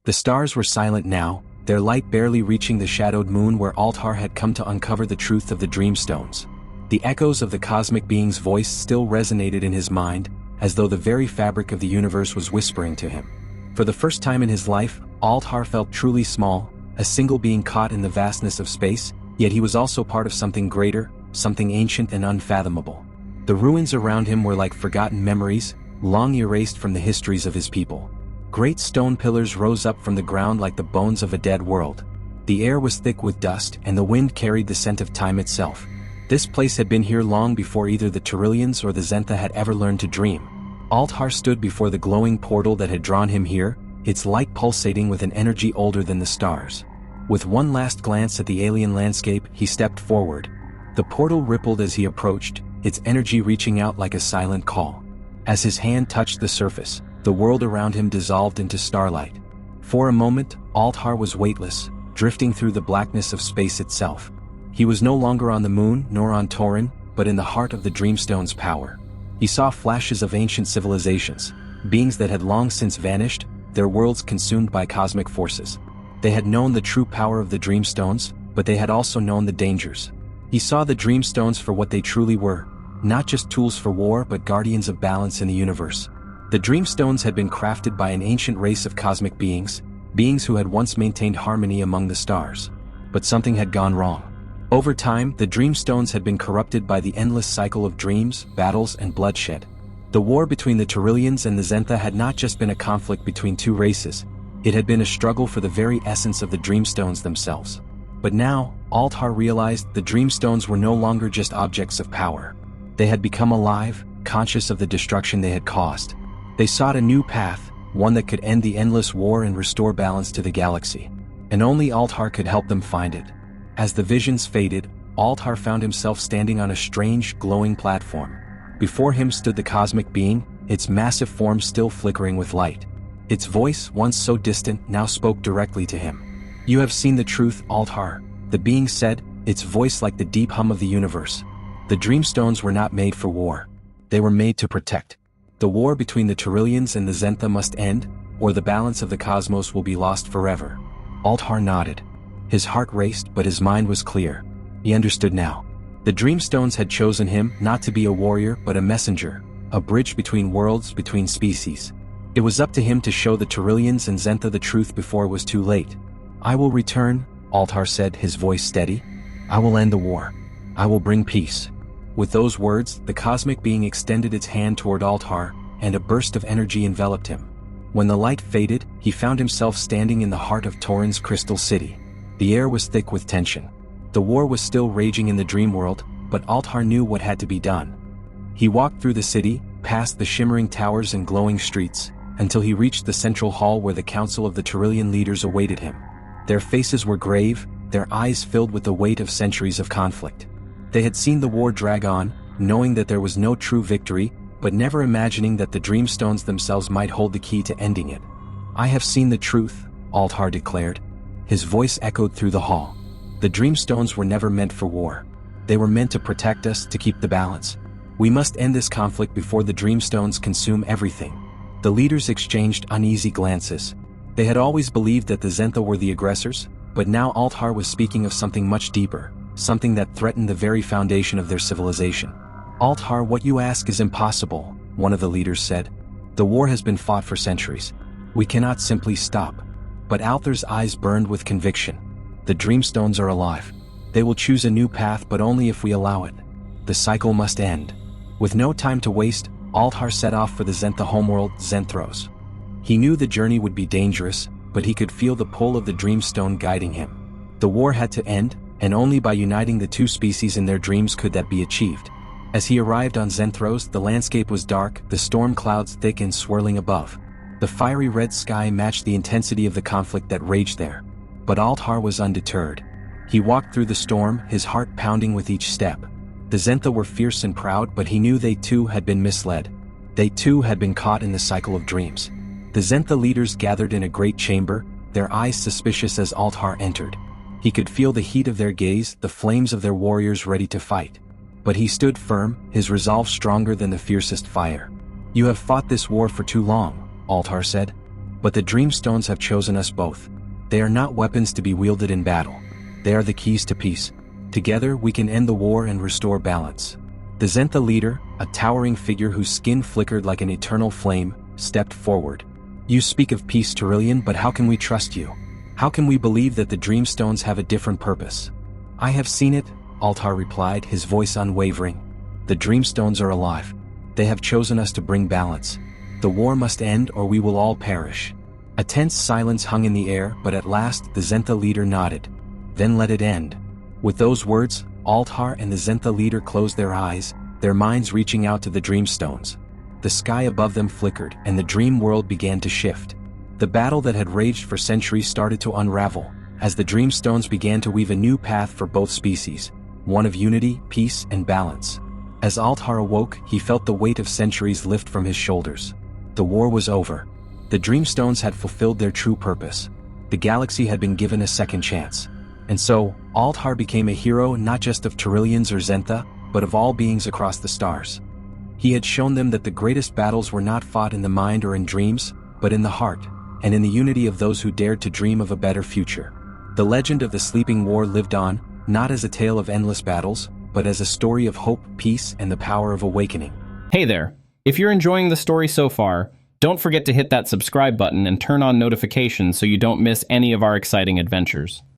The stars were silent now, their light barely reaching the shadowed moon where Altar had come to uncover the truth of the Dreamstones. The echoes of the cosmic being's voice still resonated in his mind, as though the very fabric of the universe was whispering to him. For the first time in his life, Altar felt truly small, a single being caught in the vastness of space, yet he was also part of something greater, something ancient and unfathomable. The ruins around him were like forgotten memories, long erased from the histories of his people. Great stone pillars rose up from the ground like the bones of a dead world. The air was thick with dust, and the wind carried the scent of time itself. This place had been here long before either the Tyrillians or the Zentha had ever learned to dream. Altar stood before the glowing portal that had drawn him here, its light pulsating with an energy older than the stars. With one last glance at the alien landscape, he stepped forward. The portal rippled as he approached, its energy reaching out like a silent call. As his hand touched the surface, the world around him dissolved into starlight. For a moment, Altar was weightless, drifting through the blackness of space itself. He was no longer on the moon nor on Tauren, but in the heart of the Dreamstone's power. He saw flashes of ancient civilizations, beings that had long since vanished, their worlds consumed by cosmic forces. They had known the true power of the Dreamstones, but they had also known the dangers. He saw the Dreamstones for what they truly were, not just tools for war but guardians of balance in the universe. The Dreamstones had been crafted by an ancient race of cosmic beings, beings who had once maintained harmony among the stars. But something had gone wrong. Over time, the Dreamstones had been corrupted by the endless cycle of dreams, battles, and bloodshed. The war between the Tyrillians and the Zentha had not just been a conflict between two races, it had been a struggle for the very essence of the Dreamstones themselves. But now, Altar realized the Dreamstones were no longer just objects of power. They had become alive, conscious of the destruction they had caused. They sought a new path, one that could end the endless war and restore balance to the galaxy. And only Altar could help them find it. As the visions faded, Altar found himself standing on a strange, glowing platform. Before him stood the cosmic being, its massive form still flickering with light. Its voice, once so distant, now spoke directly to him. "You have seen the truth, Altar," the being said, its voice like the deep hum of the universe. "The Dreamstones were not made for war. They were made to protect. The war between the Tyrillians and the Zentha must end, or the balance of the cosmos will be lost forever." Altar nodded. His heart raced, but his mind was clear. He understood now. The Dreamstones had chosen him not to be a warrior but a messenger, a bridge between worlds, between species. It was up to him to show the Tyrillians and Zentha the truth before it was too late. "I will return," Altar said, his voice steady. "I will end the war. I will bring peace." With those words, the cosmic being extended its hand toward Altar, and a burst of energy enveloped him. When the light faded, he found himself standing in the heart of Tauren's crystal city. The air was thick with tension. The war was still raging in the dream world, but Altar knew what had to be done. He walked through the city, past the shimmering towers and glowing streets, until he reached the central hall where the council of the Tyrillian leaders awaited him. Their faces were grave, their eyes filled with the weight of centuries of conflict. They had seen the war drag on, knowing that there was no true victory, but never imagining that the Dreamstones themselves might hold the key to ending it. "I have seen the truth," Altar declared. His voice echoed through the hall. "The Dreamstones were never meant for war. They were meant to protect us, to keep the balance. We must end this conflict before the Dreamstones consume everything." The leaders exchanged uneasy glances. They had always believed that the Zentha were the aggressors, but now Altar was speaking of something much deeper, something that threatened the very foundation of their civilization. "Altar, what you ask is impossible," one of the leaders said. "The war has been fought for centuries. We cannot simply stop." But Altar's eyes burned with conviction. "The Dreamstones are alive. They will choose a new path, but only if we allow it. The cycle must end." With no time to waste, Altar set off for the Zentha homeworld, Zenthros. He knew the journey would be dangerous, but he could feel the pull of the Dreamstone guiding him. The war had to end, and only by uniting the two species in their dreams could that be achieved. As he arrived on Zenthros, the landscape was dark, the storm clouds thick and swirling above. The fiery red sky matched the intensity of the conflict that raged there. But Altar was undeterred. He walked through the storm, his heart pounding with each step. The Zentha were fierce and proud, but he knew they too had been misled. They too had been caught in the cycle of dreams. The Zentha leaders gathered in a great chamber, their eyes suspicious as Altar entered. He could feel the heat of their gaze, the flames of their warriors ready to fight. But he stood firm, his resolve stronger than the fiercest fire. "You have fought this war for too long," Altar said. But the Dreamstones have chosen us both. They are not weapons to be wielded in battle. They are the keys to peace. Together we can end the war and restore balance. The Zentha leader, a towering figure whose skin flickered like an eternal flame, stepped forward. You speak of peace, Tyrillian, but how can we trust you? How can we believe that the Dreamstones have a different purpose? I have seen it, Altar replied, his voice unwavering. The Dreamstones are alive. They have chosen us to bring balance. The war must end or we will all perish. A tense silence hung in the air, but at last the Zentha leader nodded. Then let it end. With those words, Altar and the Zentha leader closed their eyes, their minds reaching out to the Dreamstones. The sky above them flickered, and the dream world began to shift. The battle that had raged for centuries started to unravel, as the Dreamstones began to weave a new path for both species, one of unity, peace, and balance. As Altar awoke, he felt the weight of centuries lift from his shoulders. The war was over. The Dreamstones had fulfilled their true purpose. The galaxy had been given a second chance. And so, Altar became a hero not just of Tyrillians or Zentha, but of all beings across the stars. He had shown them that the greatest battles were not fought in the mind or in dreams, but in the heart, and in the unity of those who dared to dream of a better future. The legend of the Sleeping War lived on, not as a tale of endless battles, but as a story of hope, peace, and the power of awakening. Hey there! If you're enjoying the story so far, don't forget to hit that subscribe button and turn on notifications so you don't miss any of our exciting adventures.